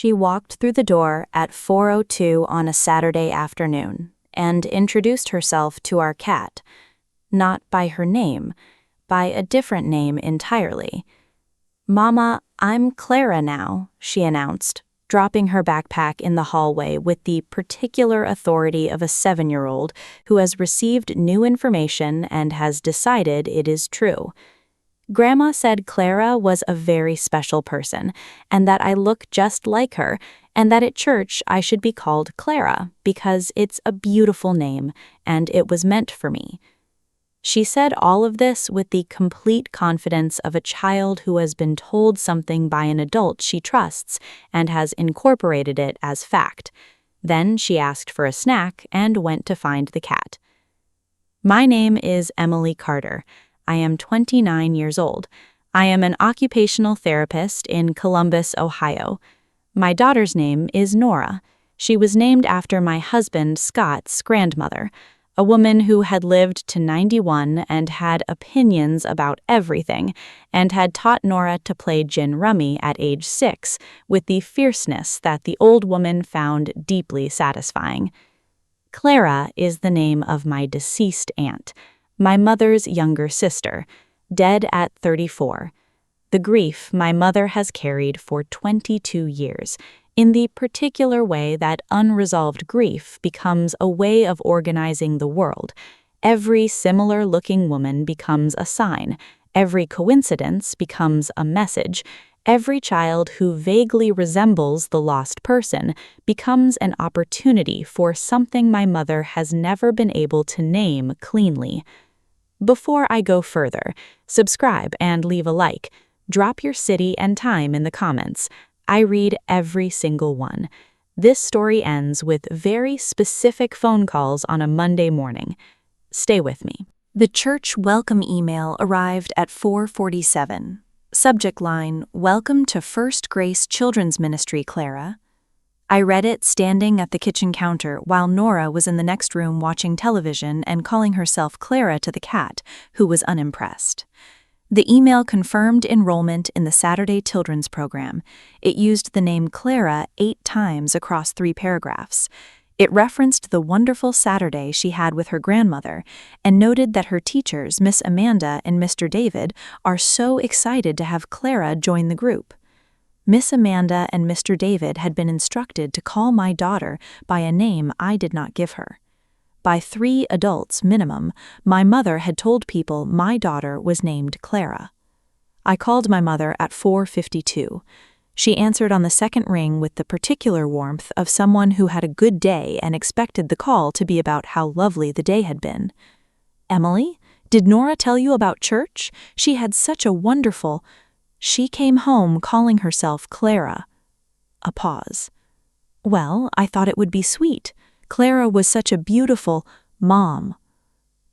She walked through the door at 4:02 on a Saturday afternoon and introduced herself to our cat, not by her name, by a different name entirely. "Mama, I'm Clara now," she announced, dropping her backpack in the hallway with the particular authority of a 7-year-old who has received new information and has decided it is true. Grandma said Clara was a very special person, and that I look just like her, and that at church I should be called Clara because it's a beautiful name, and it was meant for me. She said all of this with the complete confidence of a child who has been told something by an adult she trusts and has incorporated it as fact. Then she asked for a snack and went to find the cat. "My name is Emily Carter. I am 29 years old. I am an occupational therapist in Columbus, Ohio. My daughter's name is Nora. She was named after my husband, Scott's grandmother, a woman who had lived to 91 and had opinions about everything, and had taught Nora to play gin rummy at age 6 with the fierceness that the old woman found deeply satisfying. Clara is the name of my deceased aunt, my mother's younger sister, dead at 34. The grief my mother has carried for 22 years, in the particular way that unresolved grief becomes a way of organizing the world. Every similar-looking woman becomes a sign. Every coincidence becomes a message. Every child who vaguely resembles the lost person becomes an opportunity for something my mother has never been able to name cleanly. Before I go further, subscribe and leave a like. Drop your city and time in the comments. I read every single one. This story ends with very specific phone calls on a Monday morning. Stay with me. The church welcome email arrived at 4:47. Subject line, "Welcome to First Grace Children's Ministry, Clara." I read it standing at the kitchen counter while Nora was in the next room watching television and calling herself Clara to the cat, who was unimpressed. The email confirmed enrollment in the Saturday Children's Program. It used the name Clara 8 times across 3 paragraphs. It referenced the wonderful Saturday she had with her grandmother and noted that her teachers, Miss Amanda and Mr. David, are so excited to have Clara join the group. Miss Amanda and Mr. David had been instructed to call my daughter by a name I did not give her. By 3 adults minimum, my mother had told people my daughter was named Clara. I called my mother at 4:52. She answered on the second ring with the particular warmth of someone who had a good day and expected the call to be about how lovely the day had been. "Emily, did Nora tell you about church? She had such a wonderful—" She came home calling herself Clara. A pause. "Well, I thought it would be sweet. Clara was such a beautiful mom."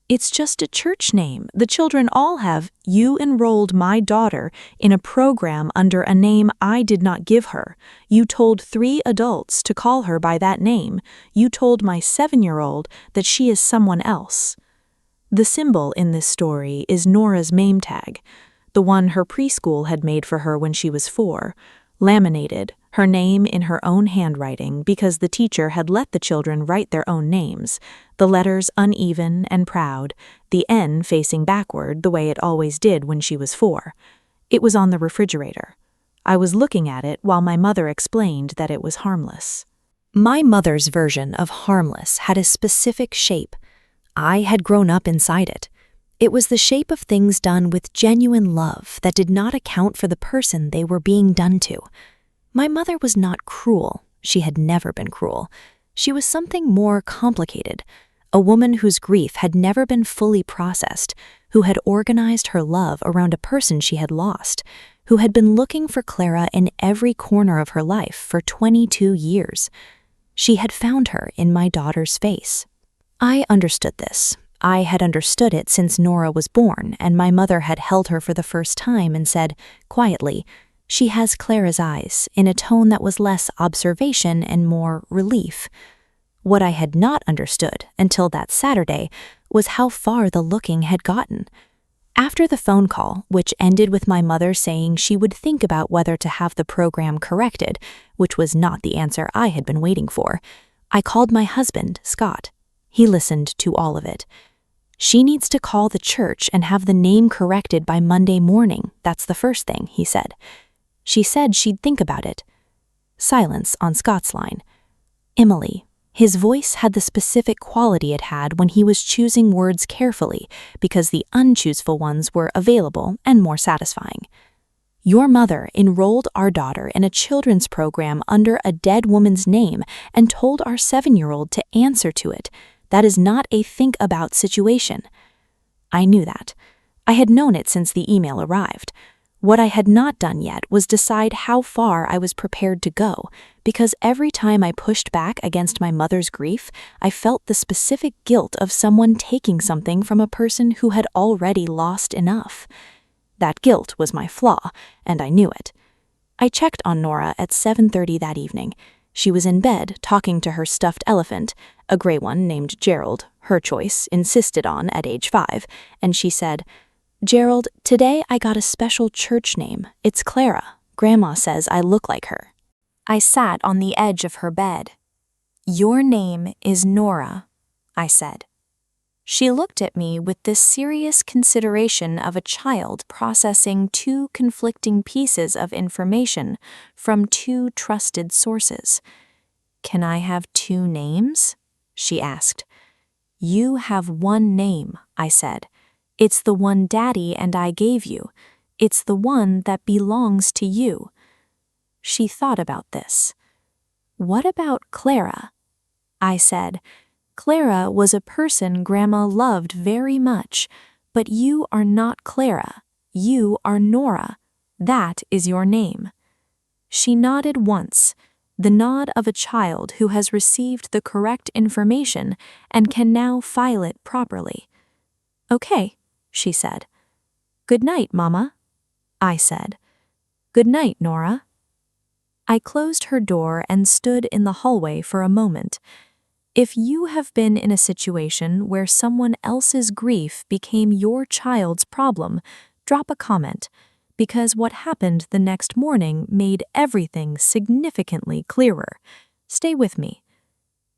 "It's just a church name. The children all have—" "You enrolled my daughter in a program under a name I did not give her. You told 3 adults to call her by that name. You told my 7-year-old that she is someone else." The symbol in this story is Nora's name tag, the one her preschool had made for her when she was 4, laminated, her name in her own handwriting because the teacher had let the children write their own names, the letters uneven and proud, the N facing backward the way it always did when she was 4. It was on the refrigerator. I was looking at it while my mother explained that it was harmless. My mother's version of harmless had a specific shape. I had grown up inside it. It was the shape of things done with genuine love that did not account for the person they were being done to. My mother was not cruel. She had never been cruel. She was something more complicated, a woman whose grief had never been fully processed, who had organized her love around a person she had lost, who had been looking for Clara in every corner of her life for 22 years. She had found her in my daughter's face. I understood this. I had understood it since Nora was born, and my mother had held her for the first time and said, quietly, "She has Clara's eyes," in a tone that was less observation and more relief. What I had not understood until that Saturday was how far the looking had gotten. After the phone call, which ended with my mother saying she would think about whether to have the program corrected, which was not the answer I had been waiting for, I called my husband, Scott. He listened to all of it. "She needs to call the church and have the name corrected by Monday morning. That's the first thing," he said. She said she'd think about it. Silence on Scott's line. Emily. His voice had the specific quality it had when he was choosing words carefully because the unchooseful ones were available and more satisfying. "Your mother enrolled our daughter in a children's program under a dead woman's name and told our 7-year-old to answer to it. That is not a think about situation." I knew that. I had known it since the email arrived. What I had not done yet was decide how far I was prepared to go, because every time I pushed back against my mother's grief, I felt the specific guilt of someone taking something from a person who had already lost enough. That guilt was my flaw, and I knew it. I checked on Nora at 7:30 that evening. She was in bed talking to her stuffed elephant, a gray one named Gerald, her choice, insisted on at age 5, and she said, "Gerald, today I got a special church name. It's Clara. Grandma says I look like her." I sat on the edge of her bed. "Your name is Nora," I said. She looked at me with the serious consideration of a child processing 2 conflicting pieces of information from 2 trusted sources. "Can I have 2 names?" she asked. "You have 1 name," I said. "It's the one Daddy and I gave you. It's the one that belongs to you." She thought about this. "What about Clara?" I said, "Clara was a person Grandma loved very much, but you are not Clara. You are Nora. That is your name." She nodded once, the nod of a child who has received the correct information and can now file it properly. "Okay," she said. "Good night, Mama," I said. "Good night, Nora." I closed her door and stood in the hallway for a moment. If you have been in a situation where someone else's grief became your child's problem, drop a comment, because what happened the next morning made everything significantly clearer. Stay with me.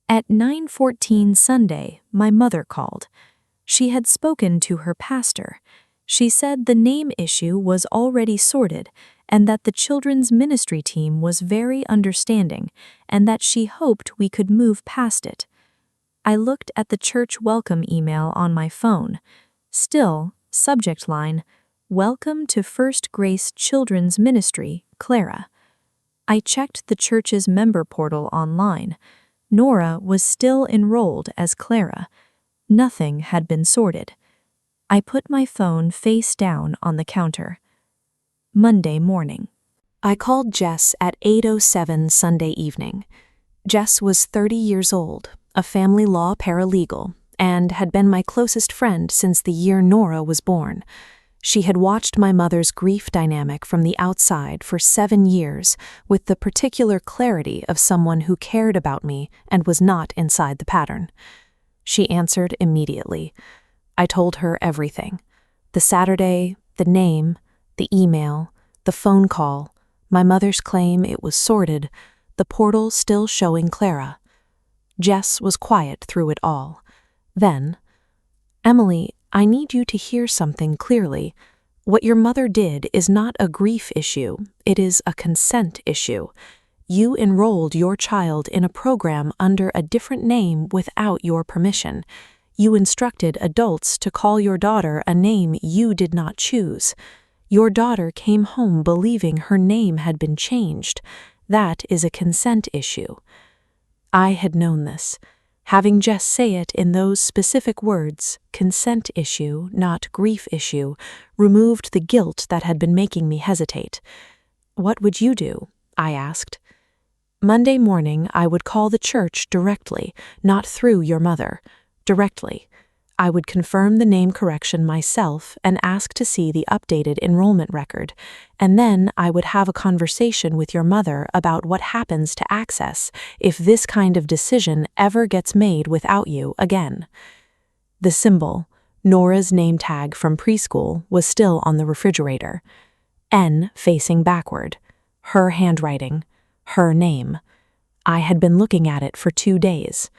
At 9:14 Sunday, my mother called. She had spoken to her pastor. She said the name issue was already sorted and that the children's ministry team was very understanding and that she hoped we could move past it. I looked at the church welcome email on my phone. Still, subject line, "Welcome to First Grace Children's Ministry, Clara." I checked the church's member portal online. Nora was still enrolled as Clara. Nothing had been sorted. I put my phone face down on the counter. Monday morning. I called Jess at 8:07 Sunday evening. Jess was 30 years old, a family law paralegal, and had been my closest friend since the year Nora was born. She had watched my mother's grief dynamic from the outside for 7 years with the particular clarity of someone who cared about me and was not inside the pattern. She answered immediately. I told her everything. The Saturday, the name, the email, the phone call, my mother's claim it was sorted, the portal still showing Clara. Jess was quiet through it all. Then, "Emily, I need you to hear something clearly. What your mother did is not a grief issue, it is a consent issue. You enrolled your child in a program under a different name without your permission. You instructed adults to call your daughter a name you did not choose. Your daughter came home believing her name had been changed. That is a consent issue." I had known this. Having Jess say it in those specific words, consent issue, not grief issue, removed the guilt that had been making me hesitate. "What would you do?" I asked. "Monday morning, I would call the church directly, not through your mother. Directly. I would confirm the name correction myself and ask to see the updated enrollment record, and then I would have a conversation with your mother about what happens to access if this kind of decision ever gets made without you again." The symbol, Nora's name tag from preschool was still on the refrigerator. N facing backward. Her handwriting. Her name. I had been looking at it for 2 days.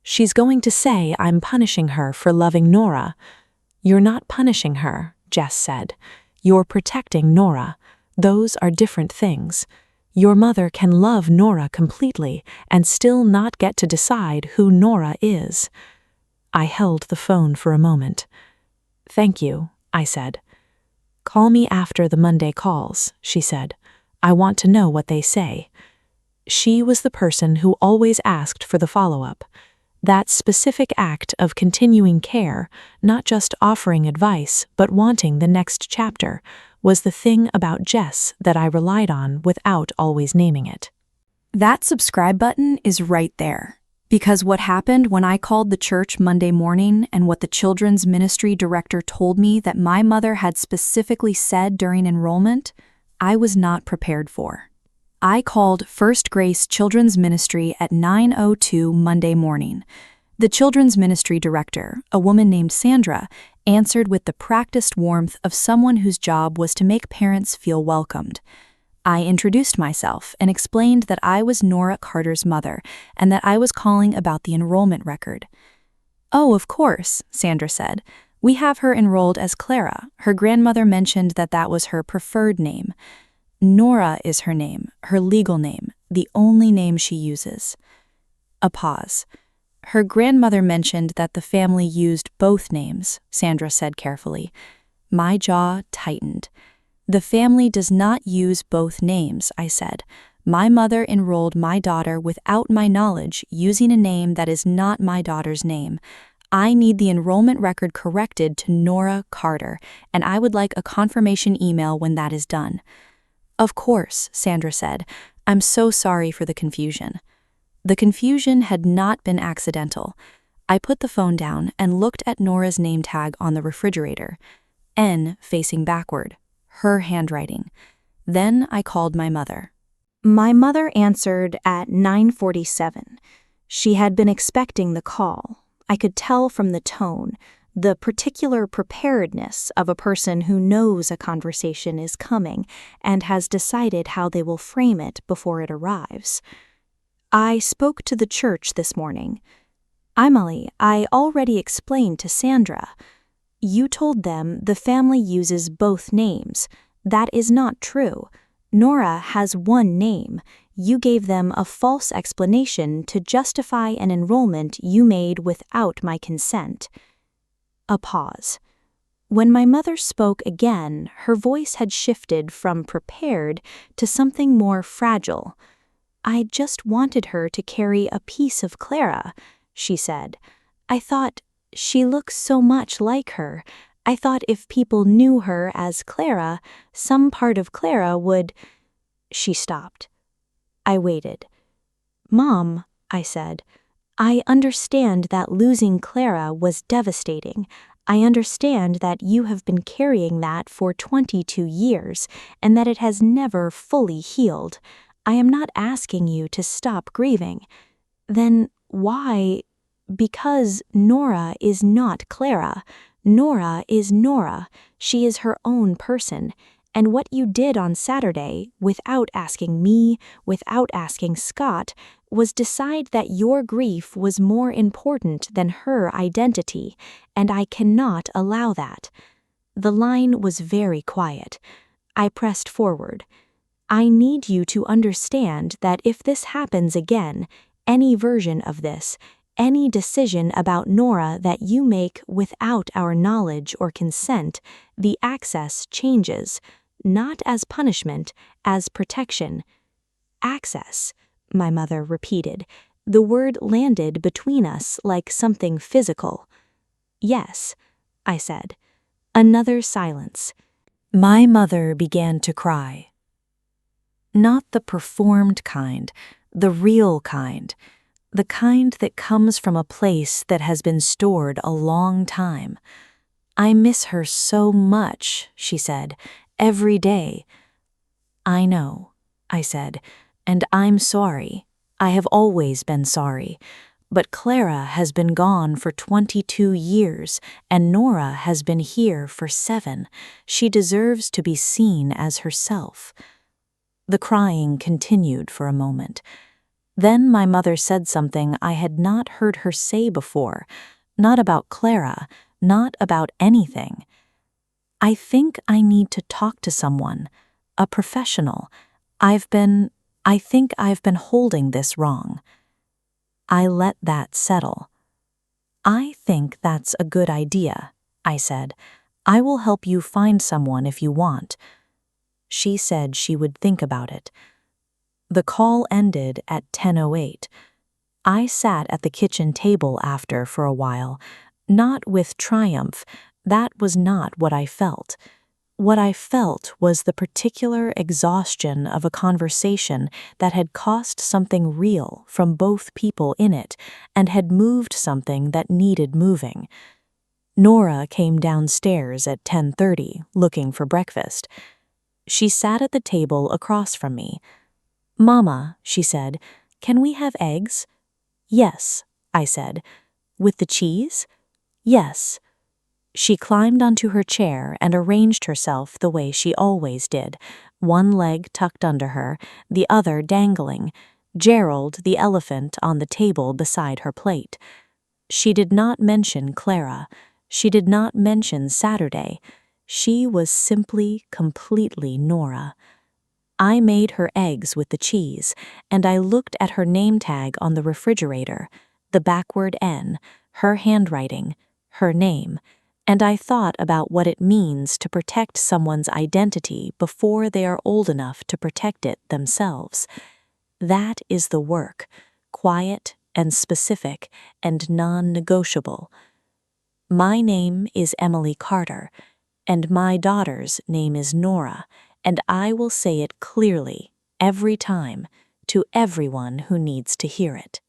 She's going to say I'm punishing her for loving Nora. You're not punishing her, Jess said. You're protecting Nora. Those are different things. Your mother can love Nora completely and still not get to decide who Nora is. I held the phone for a moment. Thank you, I said. Call me after the Monday calls, she said. I want to know what they say. She was the person who always asked for the follow-up. That specific act of continuing care, not just offering advice, but wanting the next chapter, was the thing about Jess that I relied on without always naming it. That subscribe button is right there. Because what happened when I called the church Monday morning and what the children's ministry director told me that my mother had specifically said during enrollment, I was not prepared for. I called First Grace Children's Ministry at 9:02 Monday morning. The children's ministry director, a woman named Sandra, answered with the practiced warmth of someone whose job was to make parents feel welcomed. I introduced myself and explained that I was Nora Carter's mother and that I was calling about the enrollment record. "Oh, of course," Sandra said. "We have her enrolled as Clara. Her grandmother mentioned that that was her preferred name. Nora is her name, her legal name, the only name she uses." A pause. "Her grandmother mentioned that the family used both names," Sandra said carefully. My jaw tightened. "The family does not use both names," I said. "My mother enrolled my daughter without my knowledge, using a name that is not my daughter's name. I need the enrollment record corrected to Nora Carter, and I would like a confirmation email when that is done." "Of course," Sandra said. "I'm so sorry for the confusion." The confusion had not been accidental. I put the phone down and looked at Nora's name tag on the refrigerator. N facing backward. Her handwriting. Then I called my mother. My mother answered at 9:47. She had been expecting the call. I could tell from the tone, the particular preparedness of a person who knows a conversation is coming and has decided how they will frame it before it arrives. "I spoke to the church this morning. Emily, I already explained to Sandra. You told them the family uses both names. That is not true. Nora has one name. You gave them a false explanation to justify an enrollment you made without my consent." A pause. When my mother spoke again, her voice had shifted from prepared to something more fragile. "I just wanted her to carry a piece of Clara," she said. "I thought, she looks so much like her. I thought if people knew her as Clara, some part of Clara would—" She stopped. I waited. "Mom," I said, "I understand that losing Clara was devastating. I understand that you have been carrying that for 22 years and that it has never fully healed. I am not asking you to stop grieving." "Then why—" "Because Nora is not Clara. Nora is Nora. She is her own person. And what you did on Saturday, without asking me, without asking Scott, was decide that your grief was more important than her identity, and I cannot allow that." The line was very quiet. I pressed forward. "I need you to understand that if this happens again, any version of this, any decision about Nora that you make without our knowledge or consent, the access changes. Not as punishment, as protection." "Access," my mother repeated. The word landed between us like something physical. "Yes," I said. Another silence. My mother began to cry. Not the performed kind, the real kind. The kind that comes from a place that has been stored a long time. "I miss her so much," she said, "every day." "I know," I said, "and I'm sorry. I have always been sorry. But Clara has been gone for 22 years, and Nora has been here for 7. She deserves to be seen as herself. The crying continued for a moment. Then my mother said something I had not heard her say before, not about Clara, not about anything. I think I need to talk to someone, a professional. I think I've been holding this wrong. I let that settle. I think that's a good idea, I said. I will help you find someone if you want. She said she would think about it. The call ended at 10:08. I sat at the kitchen table after for a while, not with triumph. That was not what I felt. What I felt was the particular exhaustion of a conversation that had cost something real from both people in it and had moved something that needed moving. Nora came downstairs at 10:30 looking for breakfast. She sat at the table across from me. "Mama," she said, "can we have eggs?" "Yes," I said. "With the cheese?" "Yes." She climbed onto her chair and arranged herself the way she always did, one leg tucked under her, the other dangling, Gerald the elephant on the table beside her plate. She did not mention Clara. She did not mention Saturday. She was simply, completely Nora. I made her eggs with the cheese, and I looked at her name tag on the refrigerator, the backward N, her handwriting, her name, and I thought about what it means to protect someone's identity before they are old enough to protect it themselves. That is the work, quiet and specific and non-negotiable. My name is Emily Carter, and my daughter's name is Nora, and I will say it clearly, every time, to everyone who needs to hear it.